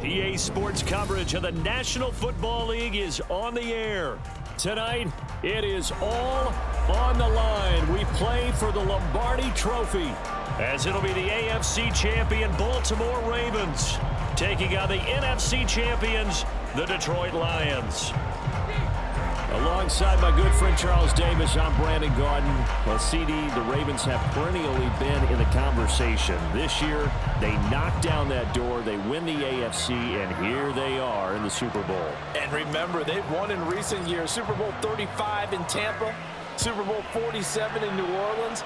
PA Sports coverage of the National Football League is on the air. Tonight, it is all on the line. We play for the Lombardi Trophy, as it'll be the AFC champion Baltimore Ravens taking on the NFC champions, the Detroit Lions. Alongside my good friend Charles Davis, I'm Brandon Gaudin. Well, CD, the Ravens have perennially been in the conversation. This year, they knock down that door, they win the AFC, and here they are in the Super Bowl. And remember, they've won in recent years. Super Bowl 35 in Tampa, Super Bowl 47 in New Orleans.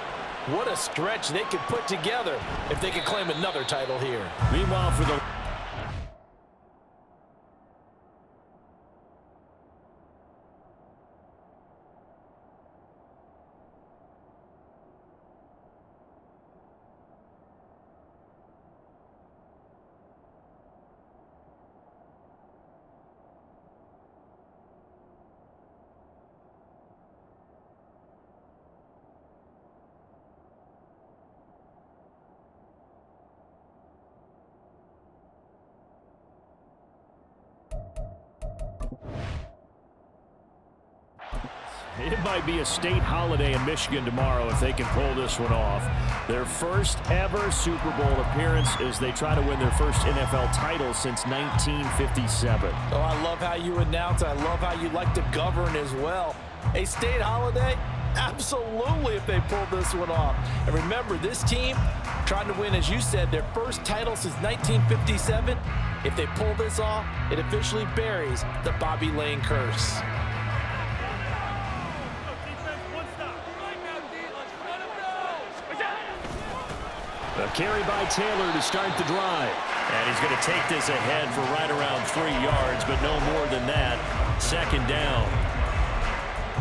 What a stretch they could put together if they could claim another title here. Meanwhile, for the It might be a state holiday in Michigan tomorrow if they can pull this one off. Their first ever Super Bowl appearance as they try to win their first NFL title since 1957. Oh, I love how you announce. I love how you like to govern as well. A state holiday? Absolutely if they pull this one off. And remember, this team trying to win, as you said, their first title since 1957. If they pull this off, it officially buries the Bobby Lane curse. A carry by Taylor to start the drive. And he's going to take this ahead for right around 3 yards, but no more than that. Second down.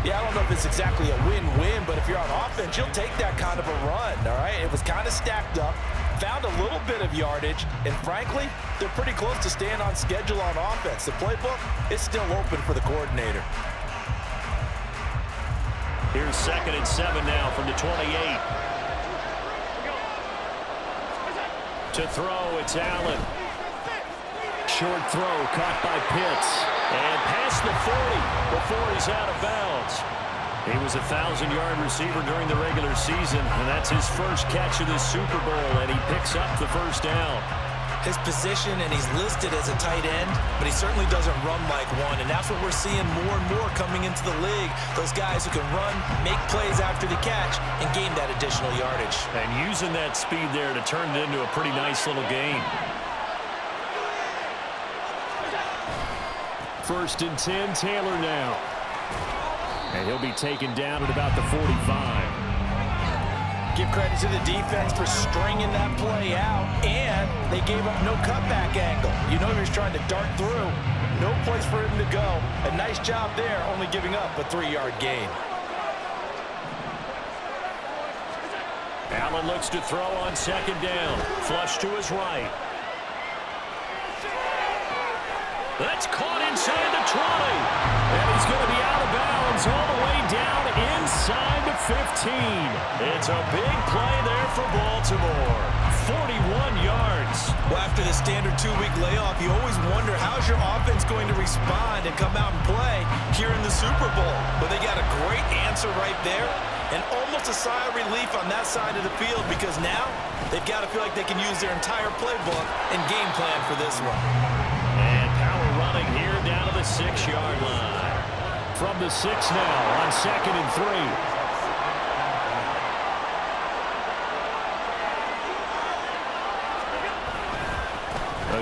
Yeah, I don't know if it's exactly a win-win, but if you're on offense, you'll take that kind of a run, all right? It was kind of stacked up, found a little bit of yardage, and frankly, they're pretty close to staying on schedule on offense. The playbook is still open for the coordinator. Here's 2nd and 7 now from the 28. To throw, it's Allen. Short throw, caught by Pitts. And past the 40 before he's out of bounds. He was a 1,000-yard receiver during the regular season, and that's his first catch of this Super Bowl, and he picks up the first down. His position, and he's listed as a tight end, but he certainly doesn't run like one, and that's what we're seeing more and more coming into the league. Those guys who can run, make plays after the catch, and gain that additional yardage. And using that speed there to turn it into a pretty nice little gain. 1st and 10, Taylor now. And he'll be taken down at about the 45. Give credit to the defense for stringing that play out, and they gave up no cutback angle. You know he was trying to dart through. No place for him to go. A nice job there, only giving up a 3-yard gain. Allen looks to throw on 2nd down. Flush to his right. That's caught inside the 20. And he's going to be out of bounds all the way down inside the 15. It's a big play there for Baltimore. 41 yards. Well, after the standard 2-week layoff, you always wonder how's your offense going to respond and come out and play here in the Super Bowl. But they got a great answer right there, and almost a sigh of relief on that side of the field, because now they've got to feel like they can use their entire playbook and game plan for this one. And power running here down to the 6-yard line. From the 6 now on 2nd and 3.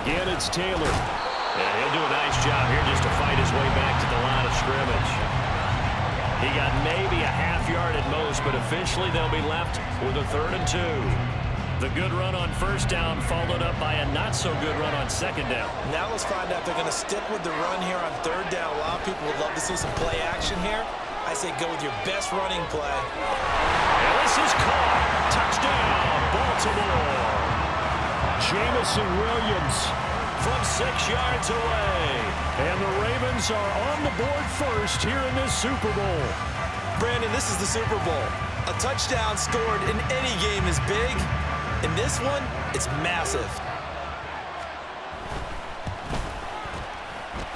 Again, it's Taylor. And he'll do a nice job here just to fight his way back to the line of scrimmage. He got maybe a half yard at most, but officially they'll be left with a 3rd and 2. The good run on 1st down followed up by a not-so-good run on 2nd down. Now let's find out if they're going to stick with the run here on 3rd down. A lot of people would love to see some play action here. I say go with your best running play. And this is caught. Touchdown, Baltimore. Jamison Williams from 6 yards away. And the Ravens are on the board first here in this Super Bowl. Brandon, this is the Super Bowl. A touchdown scored in any game is big, In this one, it's massive.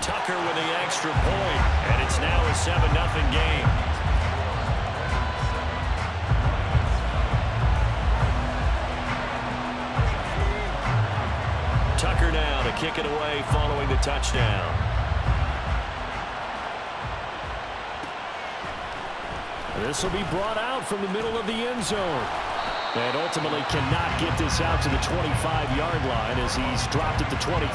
Tucker with the extra point, and it's now a 7-0 game. Tucker now to kick it away following the touchdown. This will be brought out from the middle of the end zone. And ultimately cannot get this out to the 25-yard line as he's dropped at the 23.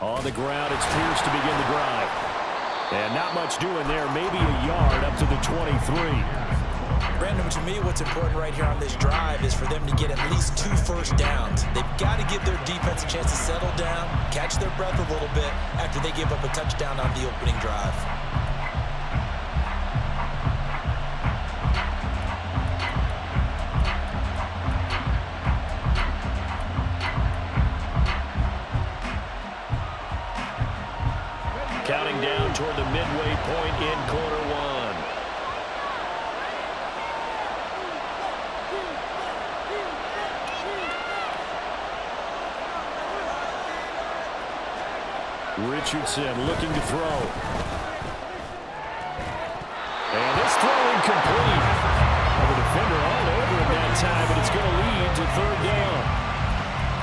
On the ground, it's Pierce to begin the drive. And not much doing there, maybe a yard up to the 23. Brandon, to me, what's important right here on this drive is for them to get at least 2 first downs. They've got to give their defense a chance to settle down, catch their breath a little bit after they give up a touchdown on the opening drive. Counting down toward the midway point in quarter one. Richardson looking to throw. And this throw incomplete. The defender all over him that time, but it's going to lead to third down.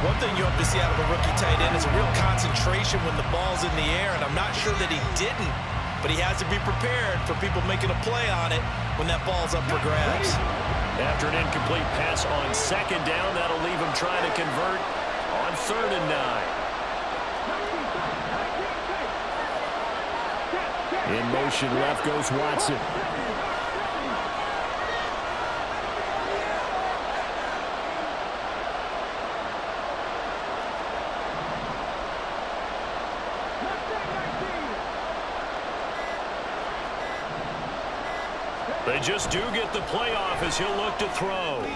One thing you hope to see out of a rookie tight end is a real concentration when the ball's in the air, and I'm not sure that he didn't, but he has to be prepared for people making a play on it when that ball's up for grabs. After an incomplete pass on second down, that'll leave him trying to convert on 3rd and 9. In motion, left goes Watson. They just do get the playoff as he'll look to throw. He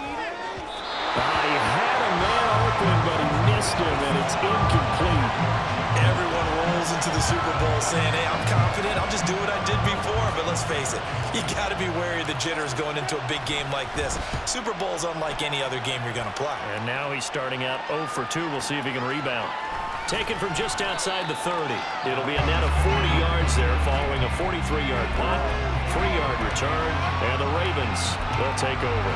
had a man open, but he missed him, and it's incomplete. Everyone rolls into the Super Bowl saying, hey, I'm confident, I'll just do what I did before. But let's face it, you got to be wary of the jitters going into a big game like this. Super Bowl's unlike any other game you're going to play. And now he's starting out 0 for 2. We'll see if he can rebound. Taken from just outside the 30. It'll be a net of 40 yards there following a 43-yard punt, 3-yard return, and the Ravens will take over.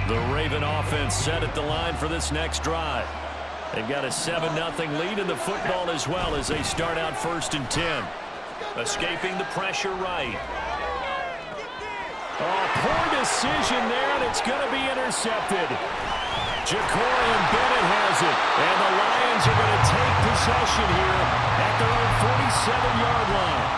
The Raven offense set at the line for this next drive. They've got a 7-0 lead in the football as well as they start out 1st and 10. Escaping the pressure right. Oh, poor decision there, and it's going to be intercepted. Ja'Cory Bennett has it, and the Lions are going to take possession here at their own 47-yard line.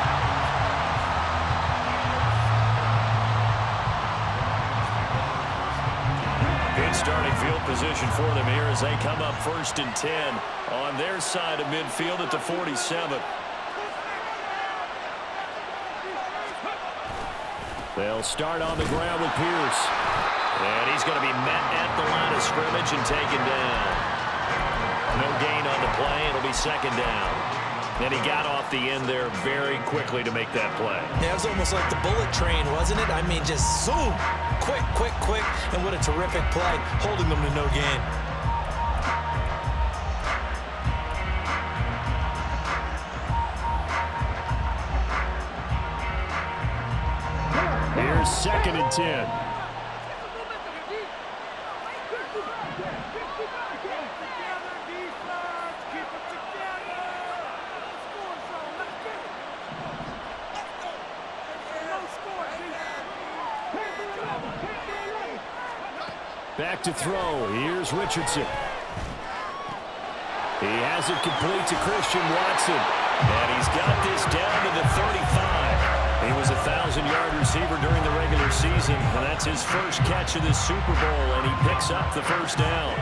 Good starting field position for them here as they come up 1st and 10 on their side of midfield at the 47. They'll start on the ground with Pierce. And he's going to be met at the line of scrimmage and taken down. No gain on the play. It'll be 2nd down. And he got off the end there very quickly to make that play. Yeah, it was almost like the bullet train, wasn't it? I mean, just zoom. Quick, quick, quick. And what a terrific play, holding them to no gain. Here's 2nd and 10. Back to throw. Here's Richardson. He has it complete to Christian Watson. And he's got this down to the 35. He was a 1,000-yard receiver during the regular season, and that's his first catch of this Super Bowl, and he picks up the first down.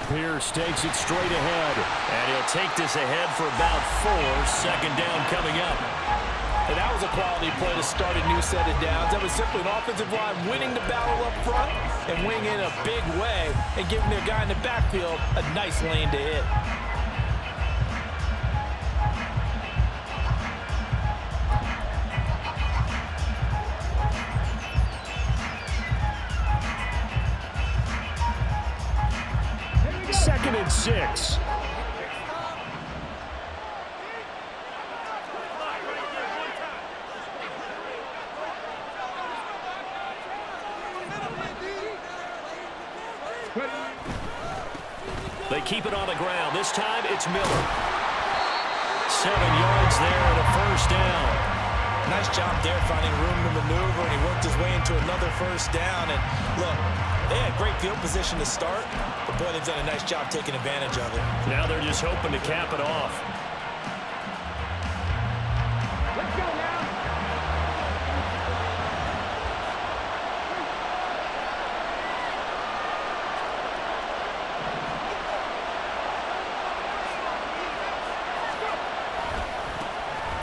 Pierce takes it straight ahead, and he'll take this ahead for about 4. Second down coming up. And that was a quality play to start a new set of downs. That was simply an offensive line winning the battle up front and winning in a big way and giving their guy in the backfield a nice lane to hit. Second and 6. They keep it on the ground. This time it's Miller. 7 yards there and a first down. Nice job there finding room to maneuver, and he worked his way into another first down. And look, they had great field position to start, but boy, they've done a nice job taking advantage of it. Now they're just hoping to cap it off. Let's go now.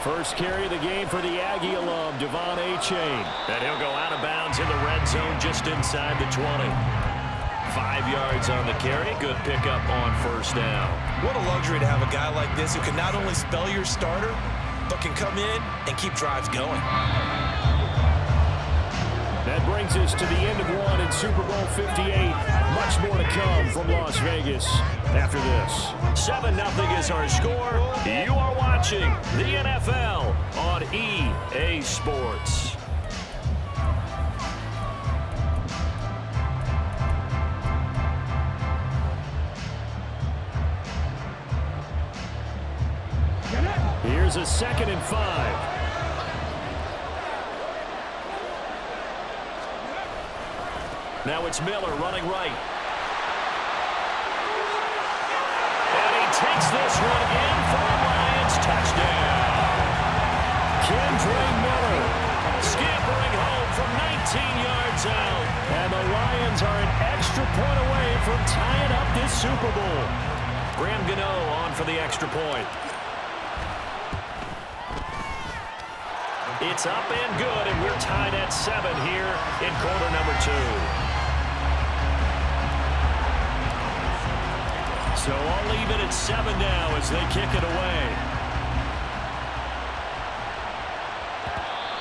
First carry of the game for the Aggie alum, Devon Achane. And he'll go out of bounds in the red zone just inside the 20. 5 yards on the carry. Good pickup on first down. What a luxury to have a guy like this who can not only spell your starter, but can come in and keep drives going. That brings us to the end of one in Super Bowl 58. Much more to come from Las Vegas after this. 7-0 is our score. You are watching the NFL on EA Sports. Here's a 2nd and 5. Now it's Miller running right. And he takes this one in for a Lions touchdown. Kendre Miller scampering home from 19 yards out. And the Lions are an extra point away from tying up this Super Bowl. Graham Gano on for the extra point. It's up and good, and we're tied at 7 here in quarter number 2. So I'll leave it at 7 now as they kick it away.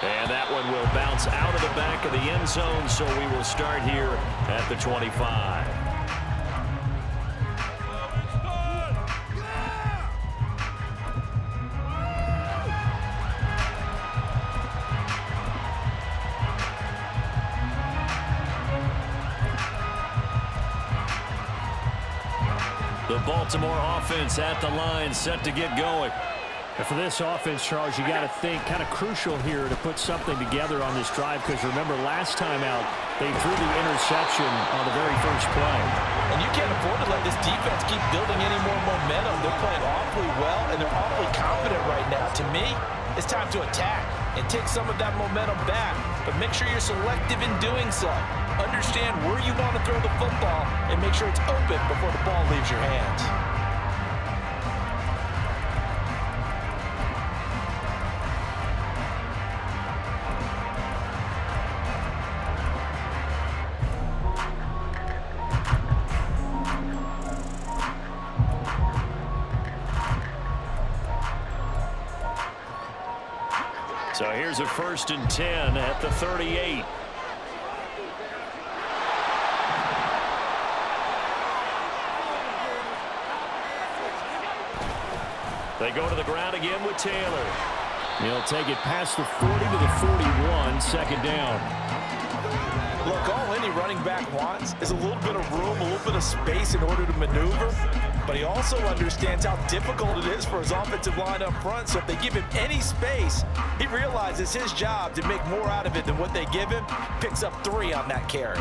And that one will bounce out of the back of the end zone, so we will start here at the 25. The Baltimore offense at the line, set to get going. And for this offense, Charles, you got to think kind of crucial here to put something together on this drive, because remember last time out they threw the interception on the very first play. And you can't afford to let this defense keep building any more momentum. They're playing awfully well, and they're awfully confident right now. To me, it's time to attack and take some of that momentum back, but make sure you're selective in doing so. Understand where you want to throw the football and make sure it's open before the ball leaves your hands. So here's a 1st and 10 at the 38. They go to the ground again with Taylor. He'll take it past the 40 to the 41, 2nd down. Look, all any running back wants is a little bit of room, a little bit of space in order to maneuver, but he also understands how difficult it is for his offensive line up front, so if they give him any space, he realizes his job to make more out of it than what they give him, picks up 3 on that carry.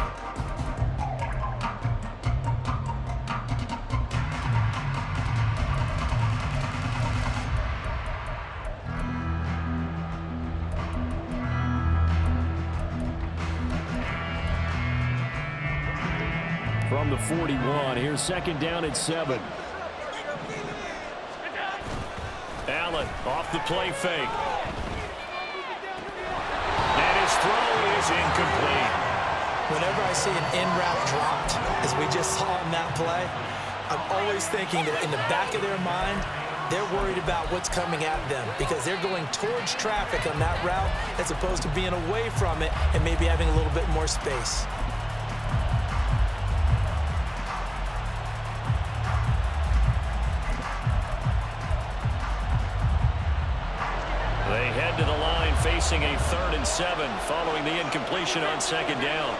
From the 41, here's second down and 7. Allen off the play fake. And his throw is incomplete. Whenever I see an in route dropped, as we just saw in that play, I'm always thinking that in the back of their mind, they're worried about what's coming at them because they're going towards traffic on that route as opposed to being away from it and maybe having a little bit more space. They head to the line facing a 3rd and 7 following the incompletion on second down.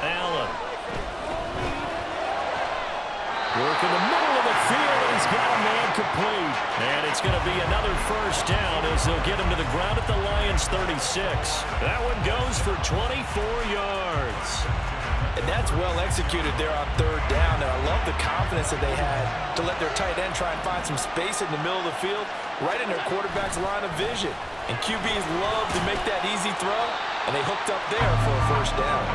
Allen. Work in the middle of the field. He's got a man complete. And it's going to be another first down as they'll get him to the ground at the Lions' 36. That one goes for 24 yards. And that's well executed there on 3rd down. And I love the confidence that they had to let their tight end try and find some space in the middle of the field, right in their quarterback's line of vision. And QBs love to make that easy throw, and they hooked up there for a first down.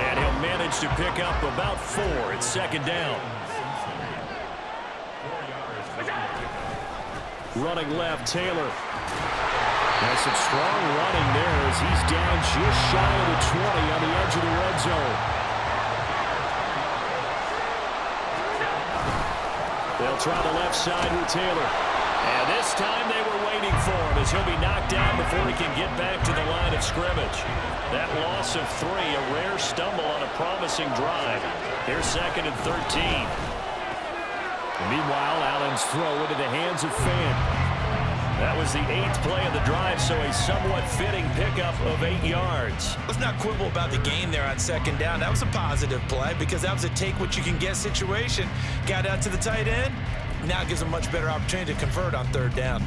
And he'll manage to pick up about 4 at second down. Running left, Taylor. Has some strong running there as he's down just shy of the 20 on the edge of the red zone. They'll try the left side with Taylor. And this time they were waiting for him as he'll be knocked down before he can get back to the line of scrimmage. That loss of 3, a rare stumble on a promising drive. Here's 2nd and 13. Meanwhile, Allen's throw into the hands of Fan. That was the 8th play of the drive, so a somewhat fitting pickup of 8 yards. Let's not quibble about the gain there on second down. That was a positive play because that was a take-what-you-can-get situation. Got out to the tight end. Now it gives a much better opportunity to convert on 3rd down.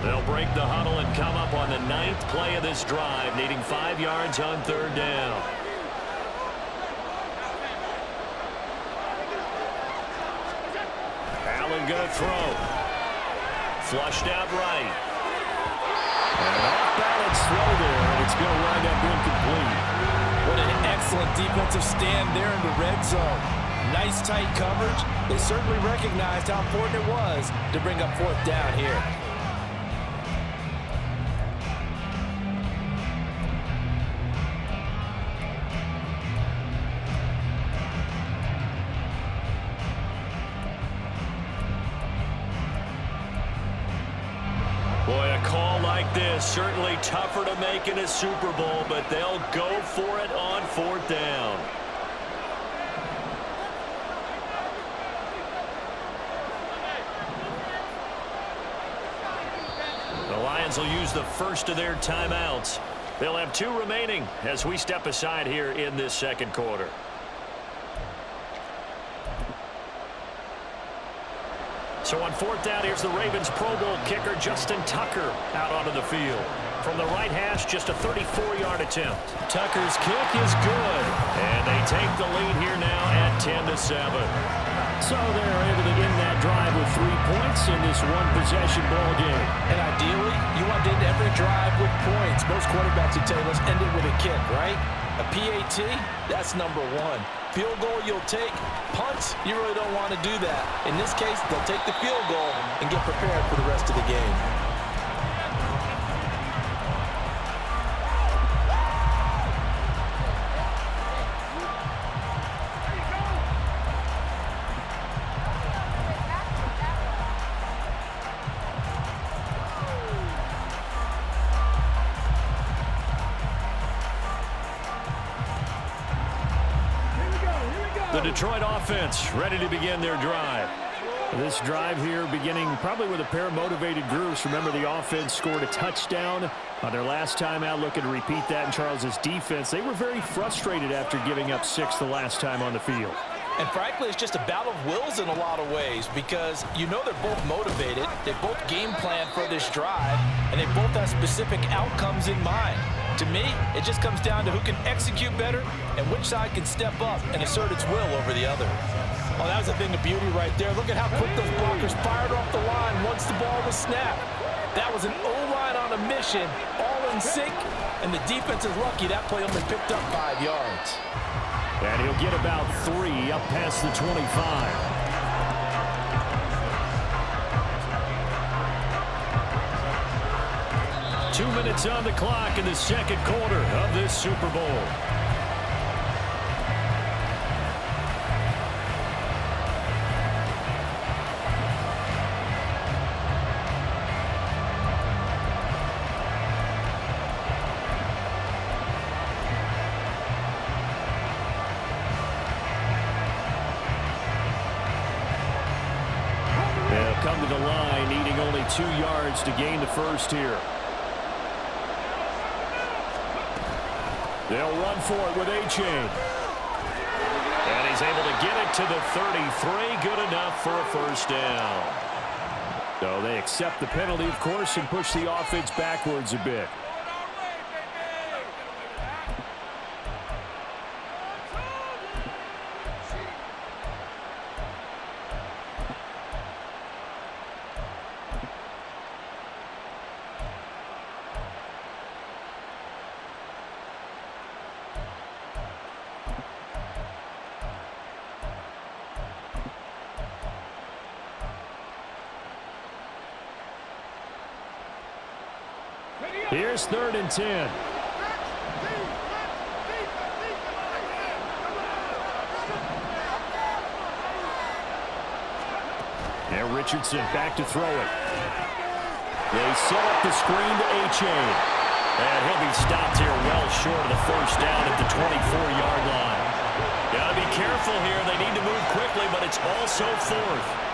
They'll break the huddle and come up on the 9th play of this drive, needing 5 yards on 3rd down. Allen gonna throw. Flushed out right. And an off-balance throw there, and it's going to wind up incomplete. What an excellent defensive stand there in the red zone. Nice tight coverage. They certainly recognized how important it was to bring up 4th down here. Boy, a call like this, certainly tougher to make in a Super Bowl, but they'll go for it on 4th down. The Lions will use the first of their timeouts. They'll have 2 remaining as we step aside here in this 2nd quarter. So on 4th down, here's the Ravens Pro Bowl kicker Justin Tucker out onto the field. From the right hash, just a 34-yard attempt. Tucker's kick is good, and they take the lead here now at 10-7. So they're able to end that drive with 3 points in this one-possession ball game. And ideally, you want to end every drive with points. Most quarterbacks would tell you, let's end it with a kick, right? A PAT, that's number 1. Field goal you'll take. Punts, you really don't want to do that. In this case, they'll take the field goal and get prepared for the rest of the game. The Detroit offense ready to begin their drive. This drive here beginning probably with a pair of motivated groups. Remember, the offense scored a touchdown on their last time out, looking to repeat that in Charles's defense. They were very frustrated after giving up 6 the last time on the field. And frankly, it's just a battle of wills in a lot of ways because you know they're both motivated. They both game plan for this drive, and they both have specific outcomes in mind. To me, it just comes down to who can execute better and which side can step up and assert its will over the other. Oh, that was a thing of beauty right there. Look at how quick those blockers fired off the line once the ball was snapped. That was an O-line on a mission, all in sync, and the defense is lucky that play only picked up 5 yards. And he'll get about 3 up past the 25. 2 minutes on the clock in the second quarter of this Super Bowl. They'll come to the line, needing only 2 yards to gain the first here. They'll run for it with A-Chain. And he's able to get it to the 33. Good enough for a first down. So they accept the penalty, of course, and push the offense backwards a bit. Here's 3rd and 10. And Richardson back to throw it. They set up the screen to A-Chain. And he'll be stopped here well short of the first down at the 24-yard line. Got to be careful here. They need to move quickly, but it's also 4th.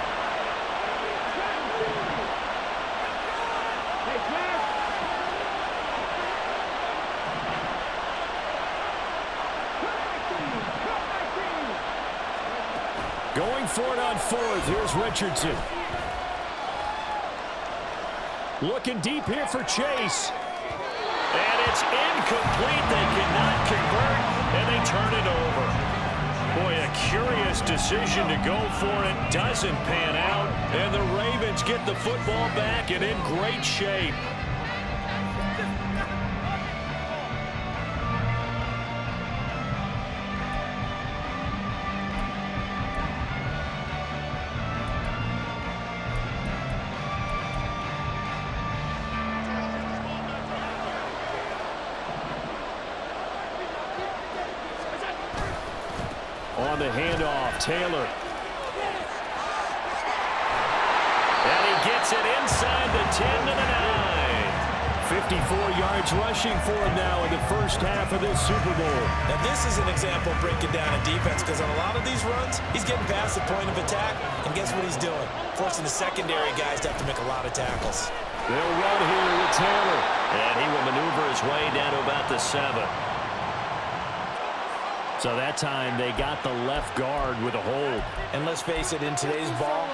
Going for it on 4th. Here's Richardson. Looking deep here for Chase. And it's incomplete. They cannot convert, and they turn it over. Boy, a curious decision to go for it. Doesn't pan out, and the Ravens get the football back and in great shape. On the handoff, Taylor. And he gets it inside the 10 to the 9. 54 yards rushing for him now in the first half of this Super Bowl. Now this is an example of breaking down a defense because on a lot of these runs, he's getting past the point of attack, and guess what he's doing? Forcing the secondary guys to have to make a lot of tackles. They'll run here with Taylor. And he will maneuver his way down to about the 7. So that time they got the left guard with a hold. And let's face it, in today's ball,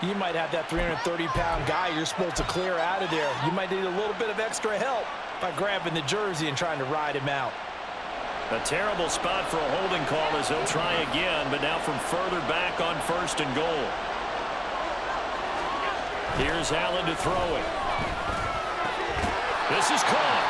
you might have that 330-pound guy you're supposed to clear out of there. You might need a little bit of extra help by grabbing the jersey and trying to ride him out. A terrible spot for a holding call as he'll try again, but now from further back on 1st and goal. Here's Allen to throw it. This is caught.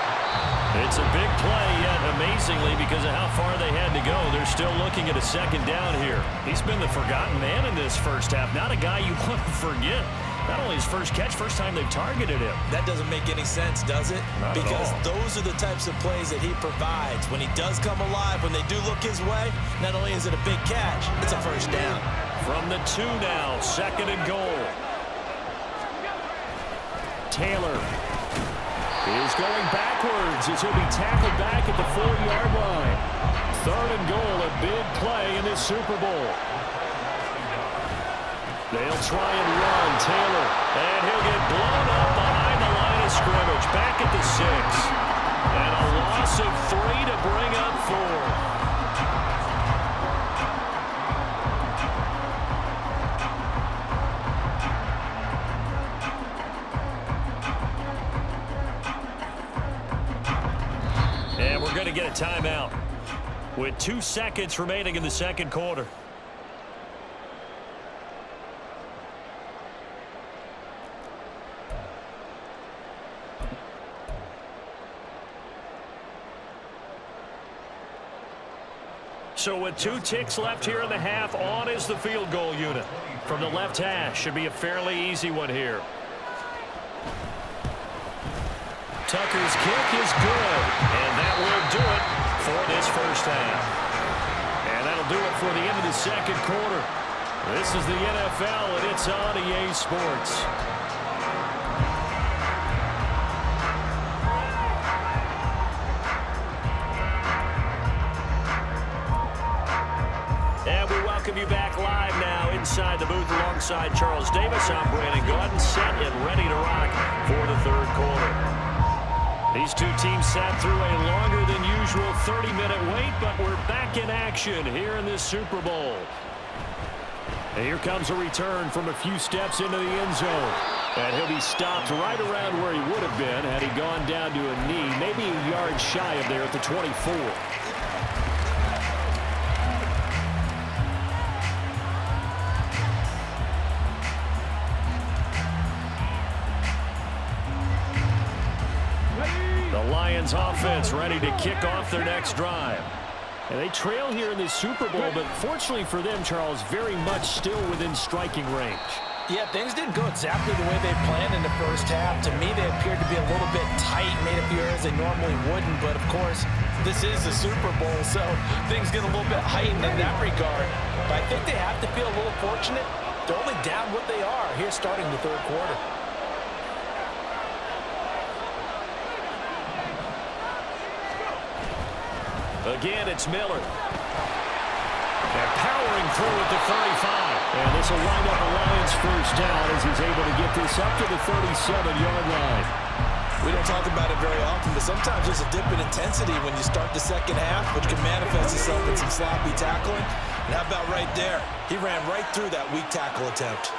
It's a big play, yet amazingly, because of how far they had to go, they're still looking at a 2nd down here. He's been the forgotten man in this first half. Not a guy you want to forget. Not only his first catch, first time they've targeted him. That doesn't make any sense, does it? Not at because all. those are the types of plays that he provides. When he does come alive, when they do look his way, not only is it a big catch, it's a first down. From the 2 now, 2nd and goal. Taylor is going backwards as he'll be tackled back at the 4-yard line. 3rd and goal, a big play in this Super Bowl. They'll try and run. Taylor. And he'll get blown up behind the line of scrimmage. Back at the 6. And a loss of 3 to bring up 4. And we're going to get a timeout with 2 seconds remaining in the second quarter. So with 2 ticks left here in the half, on is the field goal unit. From the left hash, should be a fairly easy one here. Tucker's kick is good, and that will do it for this first half. And that'll do it for the end of the second quarter. This is the NFL, and it's on EA Sports. And we welcome you back live now inside the booth alongside Charles Davis. I'm Brandon Gaudin, set and ready to rock for the third quarter. These two teams sat through a longer than usual 30-minute wait, but we're back in action here in this Super Bowl. And here comes a return from a few steps into the end zone. And he'll be stopped right around where he would have been had he gone down to a knee, maybe a yard shy of there at the 24. Lions offense ready to kick off their next drive. And they trail here in this Super Bowl, but fortunately for them, Charles, very much still within striking range. Yeah, things didn't go exactly the way they planned in the first half. To me, they appeared to be a little bit tight, made a few errors they normally wouldn't. But, of course, this is the Super Bowl, so things get a little bit heightened in that regard. But I think they have to feel a little fortunate. They're only down what they are here starting the third quarter. Again, it's Miller. And powering through at the 35. And this will wind up a Lions first down as he's able to get this up to the 37-yard line. We don't talk about it very often, but sometimes there's a dip in intensity when you start the second half, which can manifest itself in some sloppy tackling. And how about right there? He ran right through that weak tackle attempt.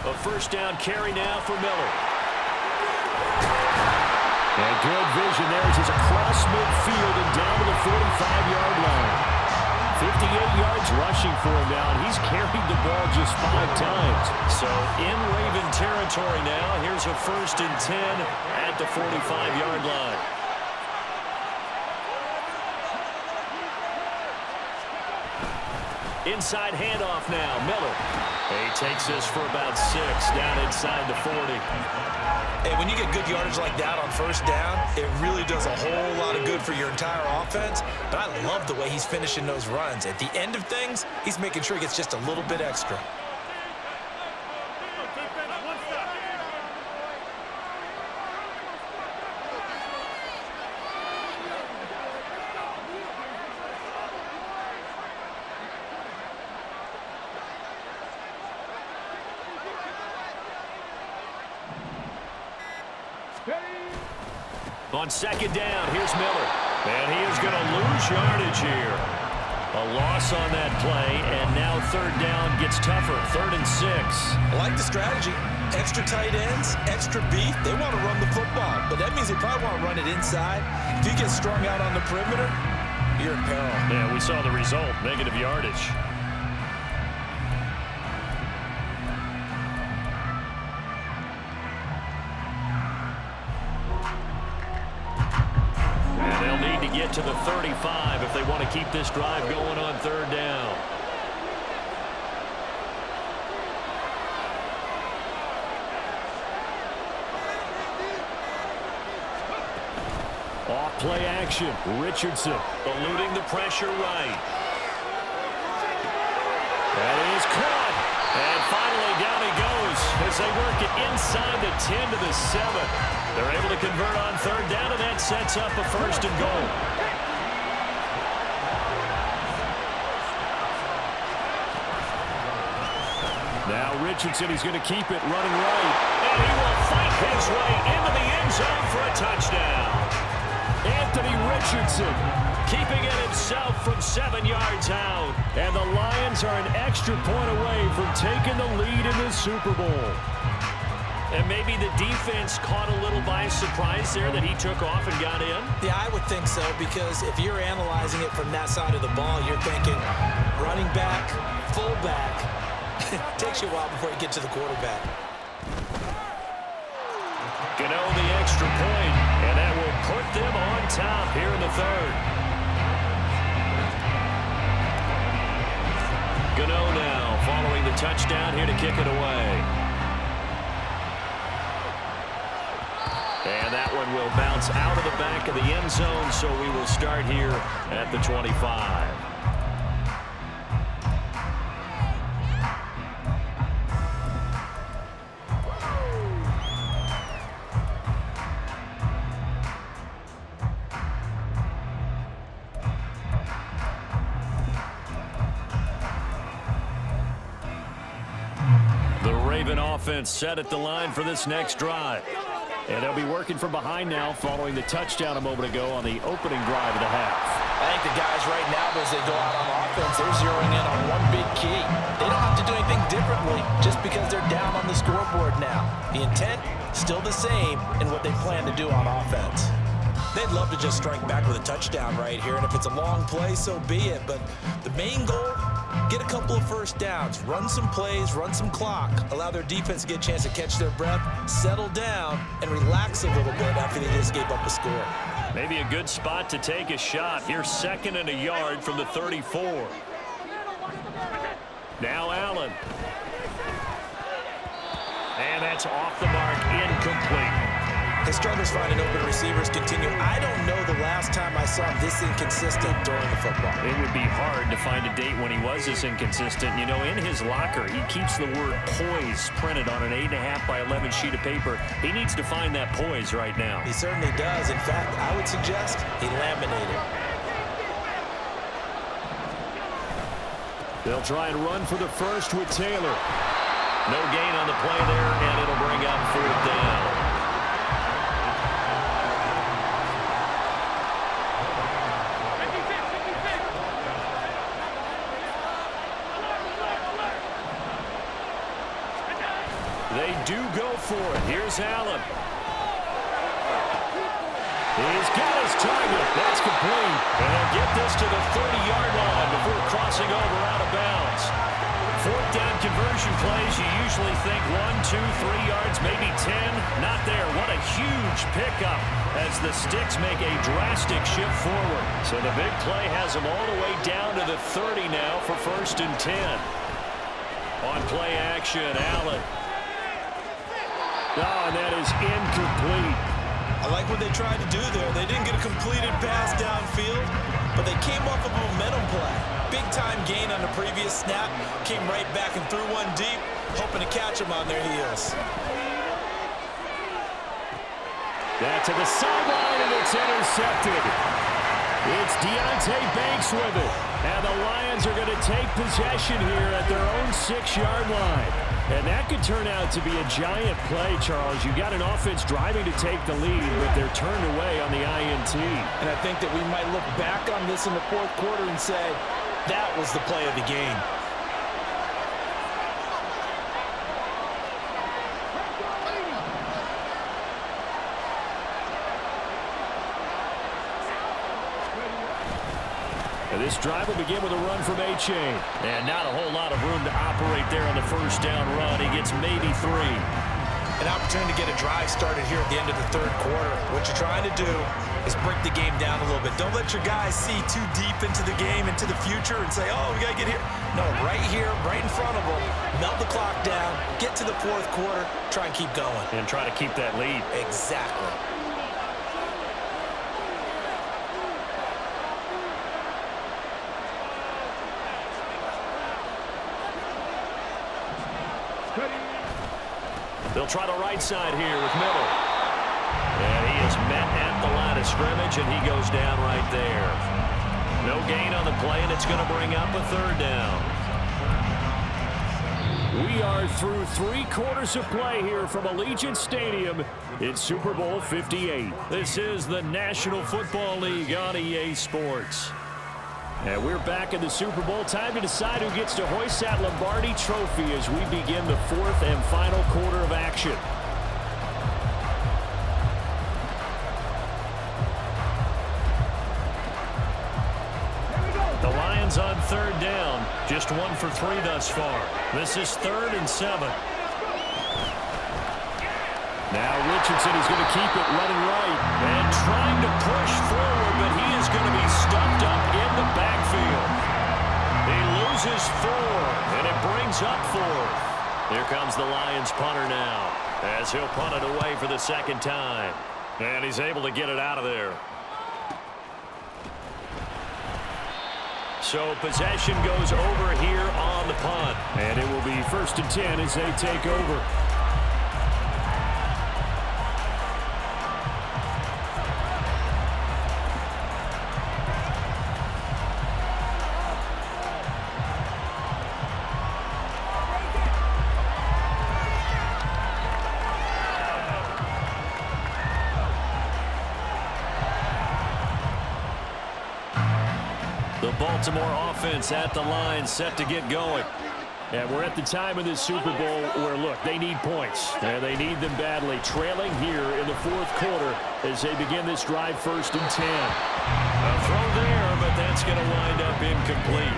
A first down carry now for Miller. And good vision there as he's across midfield and down to the 45-yard line. 58 yards rushing for him now, and he's carried the ball just 5 times. So in Raven territory now, here's a 1st and 10 at the 45-yard line. Inside handoff now, Miller. He takes this for about 6 down inside the 40. Hey, when you get good yardage like that on first down, it really does a whole lot of good for your entire offense. But I love the way he's finishing those runs. At the end of things, he's making sure he gets just a little bit extra. On second down, here's Miller. And he is going to lose yardage here. A loss on that play, and now third down gets tougher. 3rd and 6. I like the strategy. Extra tight ends, extra beef. They want to run the football, but that means they probably want to run it inside. If you get strung out on the perimeter, you're in peril. Yeah, we saw the result, negative yardage. Get to the 35 if they want to keep this drive going on third down. Off play action. Richardson eluding the pressure right. That is caught. And finally down he goes as they work it inside the 10 to the 7. They're able to convert on third down, and that sets up a 1st and goal. Now Richardson, he's going to keep it running right. And he will fight his way into the end zone for a touchdown. Anthony Richardson keeping it himself from 7 yards out. And the Lions are an extra point away from taking the lead in the Super Bowl. And maybe the defense caught a little by surprise there that he took off and got in? Yeah, I would think so, because if you're analyzing it from that side of the ball, you're thinking running back, fullback. It takes you a while before you get to the quarterback. Gano the extra point, and that will put them on top here in the third. Gano now following the touchdown here to kick it away. And that one will bounce out of the back of the end zone, so we will start here at the 25. The Raven offense set at the line for this next drive. And they'll be working from behind now following the touchdown a moment ago on the opening drive of the half. I think the guys right now, as they go out on offense, they're zeroing in on one big key. They don't have to do anything differently just because they're down on the scoreboard now. The intent, still the same in what they plan to do on offense. They'd love to just strike back with a touchdown right here, and if it's a long play, so be it. But the main goal, get a couple of first downs, run some plays, run some clock, allow their defense to get a chance to catch their breath, settle down, and relax a little bit after they just gave up a score. Maybe a good spot to take a shot. Here's 2nd and a yard from the 34. Now Allen. And that's off the mark, incomplete. His struggles finding open receivers continue. I don't know the last time I saw him this inconsistent during the football. It would be hard to find a date when he was this inconsistent. You know, in his locker, he keeps the word poise printed on an 8.5 by 11 sheet of paper. He needs to find that poise right now. He certainly does. In fact, I would suggest he laminated. They'll try and run for the first with Taylor. No gain on the play there, and it'll bring up 4th down. They do go for it. Here's Allen. He's got his target. That's complete. And they'll get this to the 30-yard line before crossing over out of bounds. 4th down conversion plays, you usually think 1, 2, 3 yards, maybe 10. Not there. What a huge pickup as the Sticks make a drastic shift forward. So the big play has them all the way down to the 30 now for 1st and 10. On play action, Allen. Oh, and that is incomplete. I like what they tried to do there. They didn't get a completed pass downfield, but they came off of a momentum play. Big-time gain on the previous snap. Came right back and threw one deep, hoping to catch them on their heels. That's to the sideline, and it's intercepted. It's Deonte Banks with it. And the Lions are going to take possession here at their own 6-yard line. And that could turn out to be a giant play, Charles. You got an offense driving to take the lead, but they're turned away on the INT. And I think that we might look back on this in the 4th quarter and say, that was the play of the game. And this drive will begin with a run from A-Chain. And not a whole lot of room to operate there on the first down run. He gets maybe 3. An opportunity to get a drive started here at the end of the 3rd quarter. What you're trying to do is break the game down a little bit. Don't let your guys see too deep into the game, into the future, and say, oh, we got to get here. No, right here, right in front of them, melt the clock down, get to the 4th quarter, try and keep going. And try to keep that lead. Exactly. They'll try the right side here with Miller. And he is met at the line of scrimmage, and he goes down right there. No gain on the play, and it's going to bring up a 3rd down. We are through 3 quarters of play here from Allegiant Stadium in Super Bowl 58. This is the National Football League on EA Sports. And we're back in the Super Bowl. Time to decide who gets to hoist that Lombardi trophy as we begin the 4th and final quarter of action. The Lions on 3rd down. Just 1 for 3 thus far. This is 3rd and 7. Now Richardson is going to keep it running right and trying to push forward, but he is going to be stuffed up in the backfield. He loses 4, and it brings up 4. Here comes the Lions punter now as he'll punt it away for the 2nd time. And he's able to get it out of there. So possession goes over here on the punt. And it will be 1st and 10 as they take over. The Baltimore offense at the line, set to get going. And we're at the time of this Super Bowl where, look, they need points. And they need them badly. Trailing here in the 4th quarter as they begin this drive 1st and 10. A throw there, but that's going to wind up incomplete.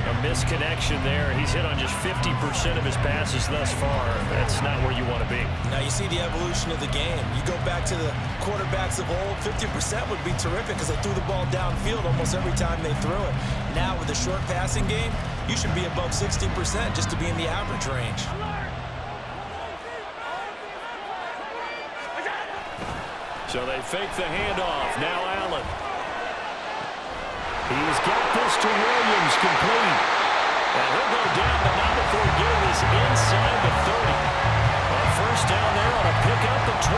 A misconnection there. He's hit on just 50% of his passes thus far. That's not where you want to be. Now you see the evolution of the game. You go back to the quarterbacks of old, 50% would be terrific because they threw the ball downfield almost every time they threw it. Now with the short passing game, you should be above 60% just to be in the average range. So they fake the handoff. Now Allen. He's got this to Williams, complete. And he'll go down, but not before getting this inside the 30. A 1st down there on a pickup at 25.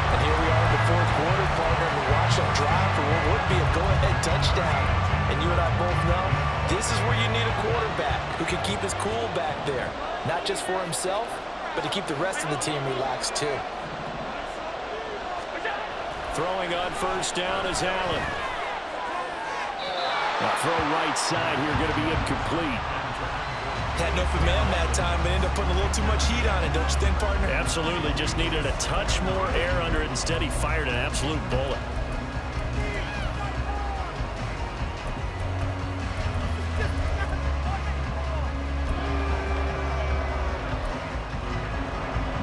And here we are in the 4th quarter, partner. We watch them drive for what would be a go-ahead touchdown. And you and I both know this is where you need a quarterback who can keep his cool back there. Not just for himself, but to keep the rest of the team relaxed too. Throwing on 1st down is Allen. Now throw right side here, going to be incomplete. Had an open man that time, but ended up putting a little too much heat on it, don't you think, partner? Absolutely, just needed a touch more air under it. Instead, he fired an absolute bullet.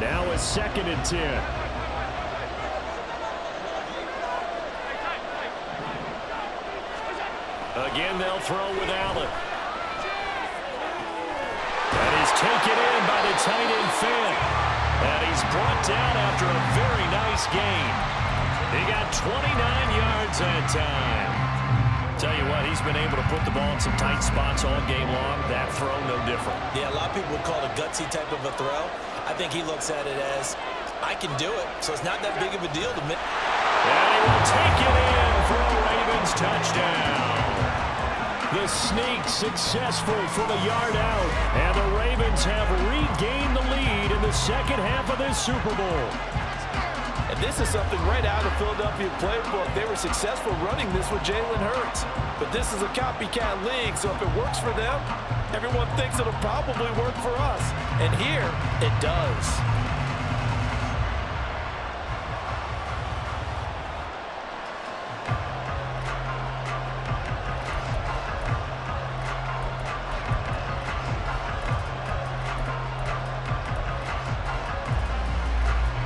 Now a 2nd and 10. Again, they'll throw with Allen. And he's taken in by the tight end Finn. And he's brought down after a very nice gain. He got 29 yards that time. Tell you what, he's been able to put the ball in some tight spots all game long. That throw, no different. Yeah, a lot of people would call it a gutsy type of a throw. I think he looks at it as, I can do it, so it's not that big of a deal to me. And he will take it in for a Ravens touchdown. The sneak successful from a yard out. And the Ravens have regained the lead in the 2nd half of this Super Bowl. And this is something right out of Philadelphia playbook. They were successful running this with Jalen Hurts. But this is a copycat league, so if it works for them, everyone thinks it'll probably work for us. And here, it does.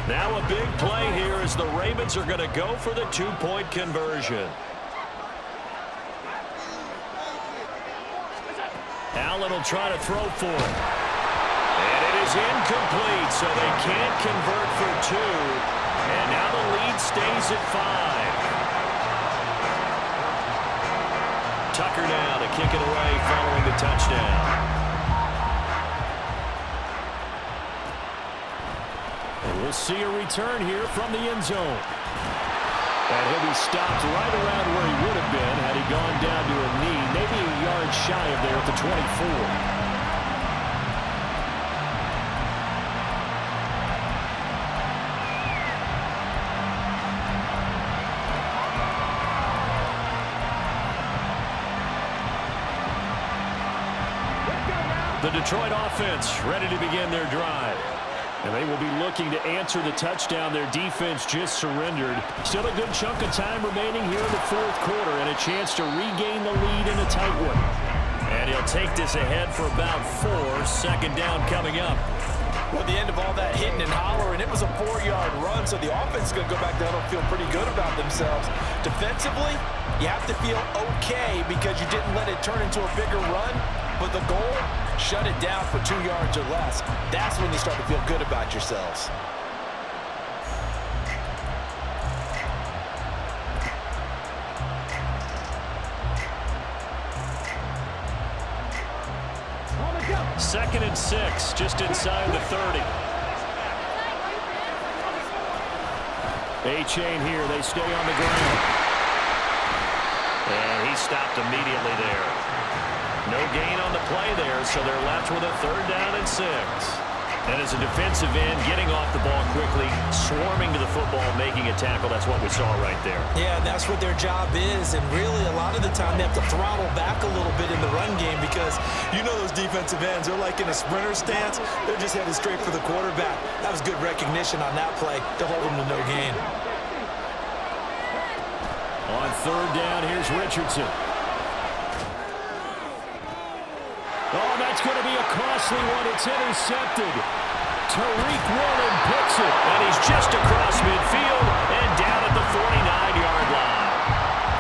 Now a big play here as the Ravens are going to go for the 2-point conversion. Allen will try to throw for it. And it is incomplete, so they can't convert for 2. And now the lead stays at 5. Tucker now to kick it away following the touchdown. And we'll see a return here from the end zone. And he'll be stopped right around where he would have been had he gone down to a knee, maybe a yard shy of there at the 24. The Detroit offense ready to begin their drive. And they will be looking to answer the touchdown their defense just surrendered. Still a good chunk of time remaining here in the fourth quarter and a chance to regain the lead in a tight one. And he'll take this ahead for about 4. Second down coming up. Well, at the end of all that hitting and hollering, it was a 4-yard run, so the offense is going to go back down and feel pretty good about themselves. Defensively, you have to feel okay because you didn't let it turn into a bigger run, but the goal, shut it down for 2 yards or less. That's when you start to feel good about yourselves. Second and 6, just inside the 30. A-chain here, they stay on the ground. And he stopped immediately there. No gain on the play there, so they're left with a 3rd down and 6. And as a defensive end, getting off the ball quickly, swarming to the football, making a tackle, that's what we saw right there. Yeah, that's what their job is, and really a lot of the time they have to throttle back a little bit in the run game because you know those defensive ends, they're like in a sprinter stance. They're just headed straight for the quarterback. That was good recognition on that play to hold them to no gain. On 3rd down, here's Richardson. Oh, that's going to be a costly one. It's intercepted. Tariq Woolen picks it, and he's just across midfield and down at the 49-yard line.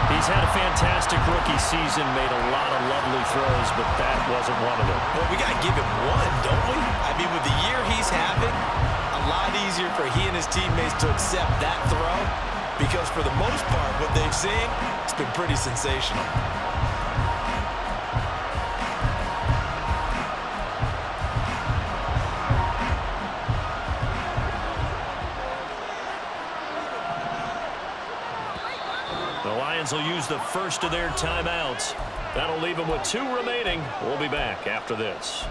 He's had a fantastic rookie season, made a lot of lovely throws, but that wasn't one of them. Well, we got to give him one, don't we? I mean, with the year he's having, a lot easier for he and his teammates to accept that throw because for the most part, what they've seen, it's been pretty sensational. The Lions will use the first of their timeouts. That'll leave them with 2 remaining. We'll be back after this.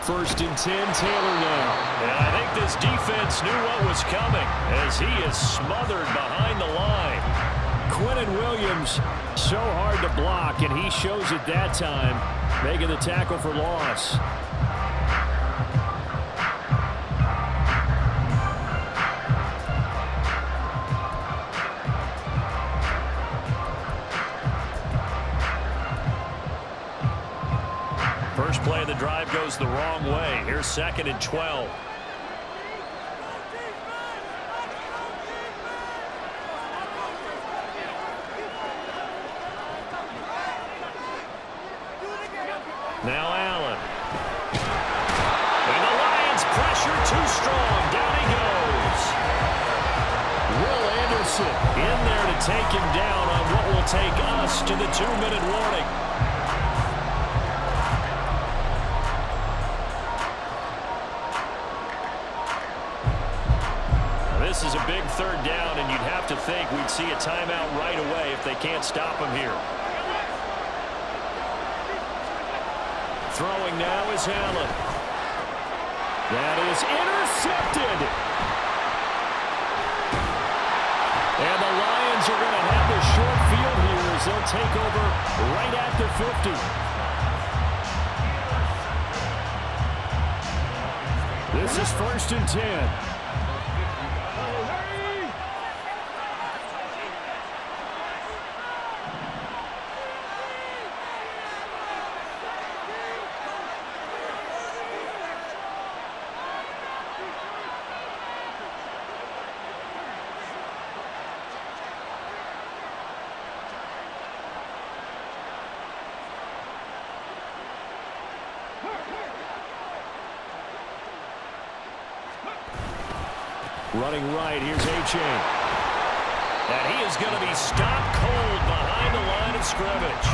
First and 10, Taylor now. And I think this defense knew what was coming as he is smothered behind the line. Quinnen Williams, so hard to block, and he shows it that time, making the tackle for loss. First play of the drive goes the wrong way. Here's 2nd and 12. Now Allen. And the Lions pressure too strong. Down he goes. Will Anderson in there to take him down on what will take us to the 2-minute warning. This is a big 3rd down, and you'd have to think we'd see a timeout right away if they can't stop him here. Throwing now is Allen. That is intercepted. And the Lions are going to have the short field here as they'll take over right at the 50. This is 1st and 10. Running right, here's A-chain. And he is going to be stopped cold behind the line of scrimmage.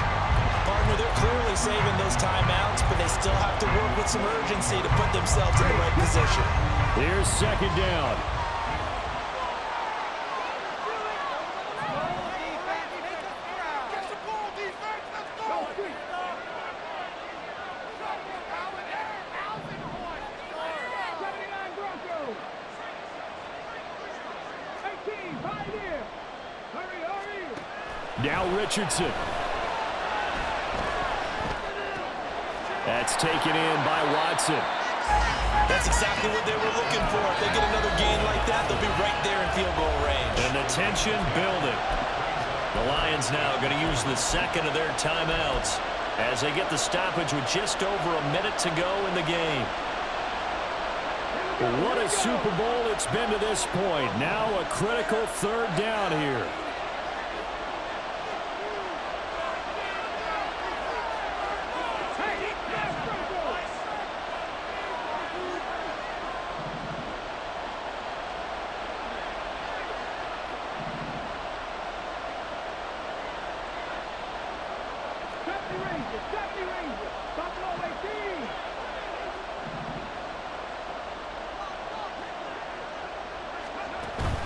Partner, they're clearly saving those timeouts, but they still have to work with some urgency to put themselves in the right position. Here's second down. Now Richardson. That's taken in by Watson. That's exactly what they were looking for. If they get another gain like that, they'll be right there in field goal range. And the tension building. The Lions now going to use the second of their timeouts as they get the stoppage with just over a minute to go in the game. What a Super Bowl it's been to this point. Now a critical third down here.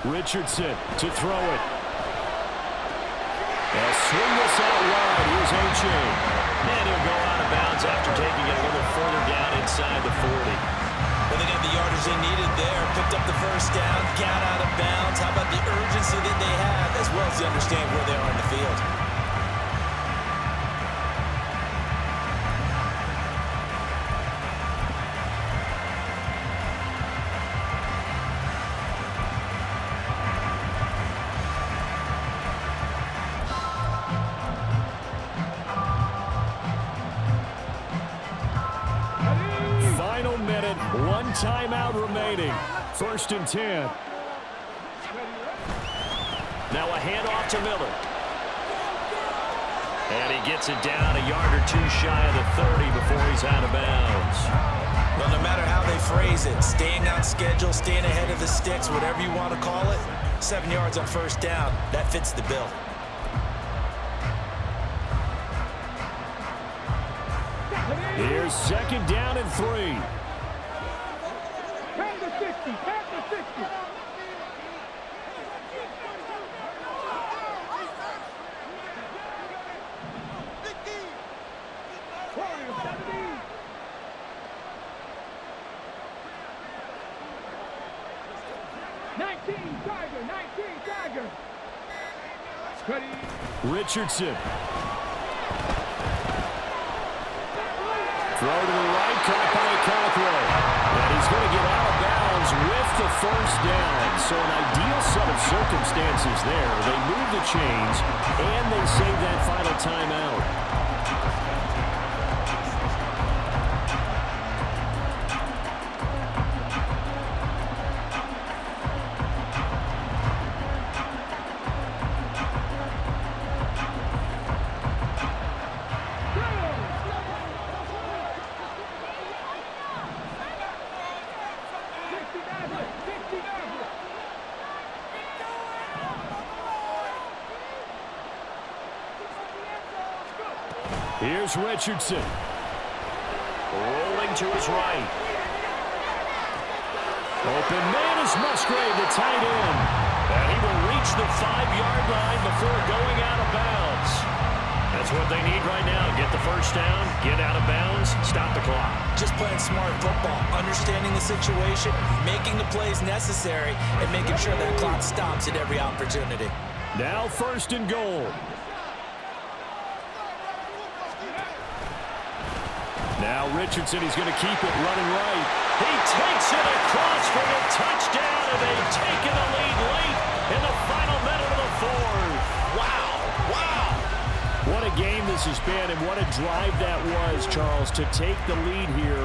Richardson to throw it. They'll swing this out wide. Here's A.J. And he'll go out of bounds after taking it a little further down inside the 40. Well, they got the yardage they needed there. Picked up the first down, got out of bounds. How about the urgency that they have, as well as they understand where they are in the field? One timeout remaining. 1st and 10. Now a handoff to Miller. And he gets it down a yard or two shy of the 30 before he's out of bounds. Well, no matter how they phrase it, staying on schedule, staying ahead of the sticks, whatever you want to call it, 7 yards on first down, that fits the bill. Here's second down and 3. Richardson. Throw to the right, caught by Cockrell. And he's going to get out of bounds with the first down. So an ideal set of circumstances there. They move the chains, and they save that final timeout. Here's Richardson. Rolling to his right. Open man is Musgrave, the tight end. And he will reach the 5-yard line before going out of bounds. That's what they need right now. Get the first down, get out of bounds, stop the clock. Just playing smart football, understanding the situation, making the plays necessary, and making sure that clock stops at every opportunity. Now 1st and goal. Now Richardson, he's going to keep it running right. He takes it across for the touchdown, and they've taken the lead late in the final minute of the 4th. Wow, wow. What a game this has been, and what a drive that was, Charles, to take the lead here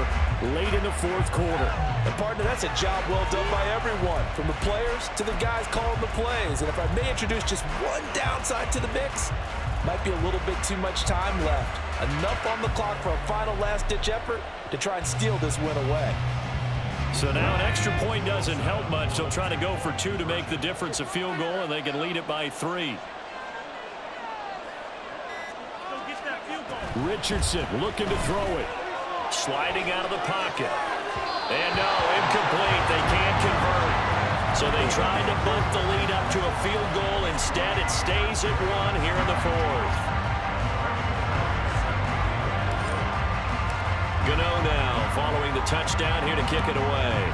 late in the 4th quarter. And partner, that's a job well done by everyone, from the players to the guys calling the plays. And if I may introduce just one downside to the mix, might be a little bit too much time left. Enough on the clock for a final last-ditch effort to try and steal this win away. So now an extra point doesn't help much. They'll try to go for 2 to make the difference a field goal, and they can lead it by 3. Richardson looking to throw it. Sliding out of the pocket. And no, incomplete. They can't convert. So they tried to bump the lead up to a field goal. Instead, it stays at 1 here in the fourth. Gano now following the touchdown here to kick it away.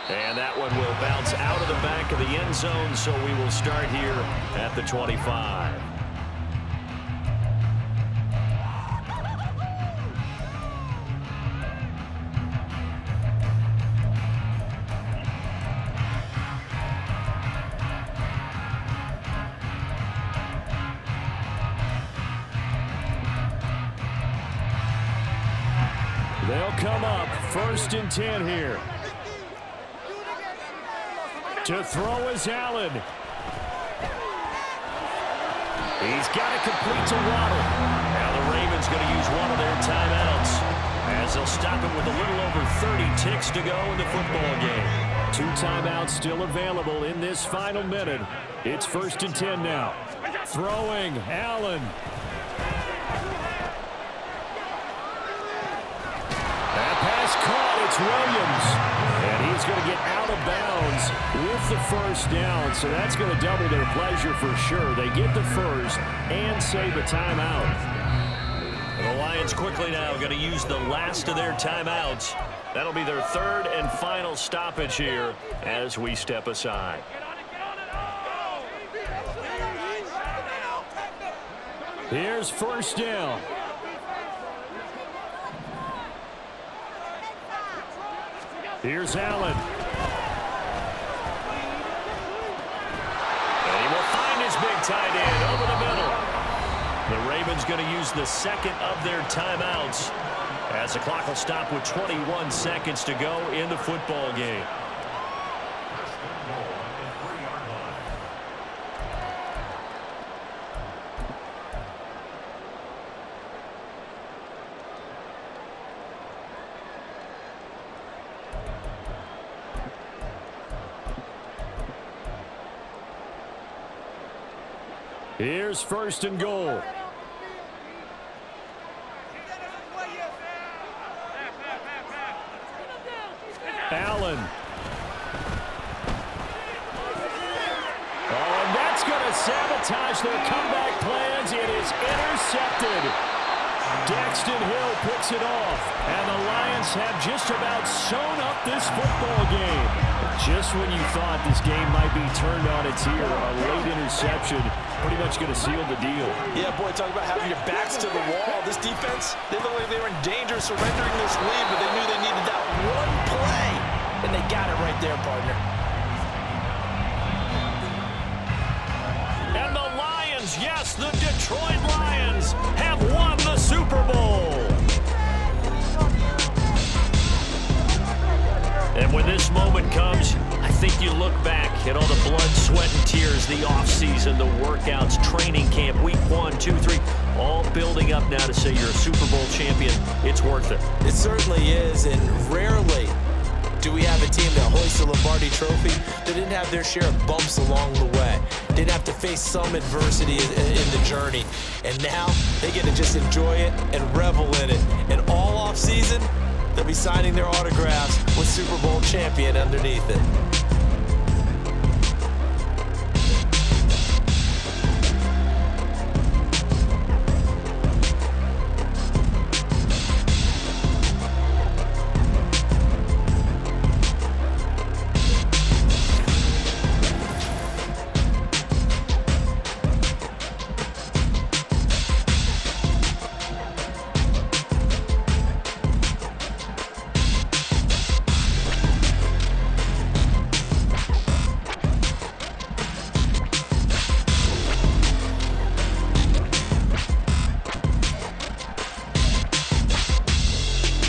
And that one will bounce out of the back of the end zone, so we will start here at the 25. They'll come up 1st and 10 here. To throw is Allen. He's got it complete to Waddle. Now the Ravens going to use one of their timeouts as they'll stop it with a little over 30 ticks to go in the football game. 2 timeouts still available in this final minute. It's 1st and 10 now. Throwing, Allen. That pass caught. It's Williams. And he's going to get out of bounds with the first down. So that's going to double their pleasure for sure. They get the first and save a timeout. And the Lions quickly now going to use the last of their timeouts. That'll be their 3rd and final stoppage here as we step aside. Here's 1st down. Here's Allen. And he will find his big tight end over the middle. The Ravens going to use the 2nd of their timeouts as the clock will stop with 21 seconds to go in the football game. Here's 1st and goal. Allen. Oh, and that's going to sabotage their comeback plans. It is intercepted. Daxton Hill picks it off. And the Lions have just about sewn up this football game. Just when you thought this game might be turned on its ear, a late interception pretty much going to seal the deal. Yeah, boy, talk about having your backs to the wall. This defense, they look like they were in danger of surrendering this lead, but they knew they needed that one play, and they got it right there, partner. And the Lions, yes, the Detroit Lions have won the Super Bowl. And when this moment comes, I think you look back at all the blood, sweat, and tears, the offseason, the workouts, training camp, week 1, 2, 3, all building up now to say you're a Super Bowl champion. It's worth it. It certainly is, and rarely do we have a team that hoists the Lombardi Trophy that didn't have their share of bumps along the way, didn't have to face some adversity in the journey, and now they get to just enjoy it and revel in it. And all offseason, they'll be signing their autographs with Super Bowl champion underneath it.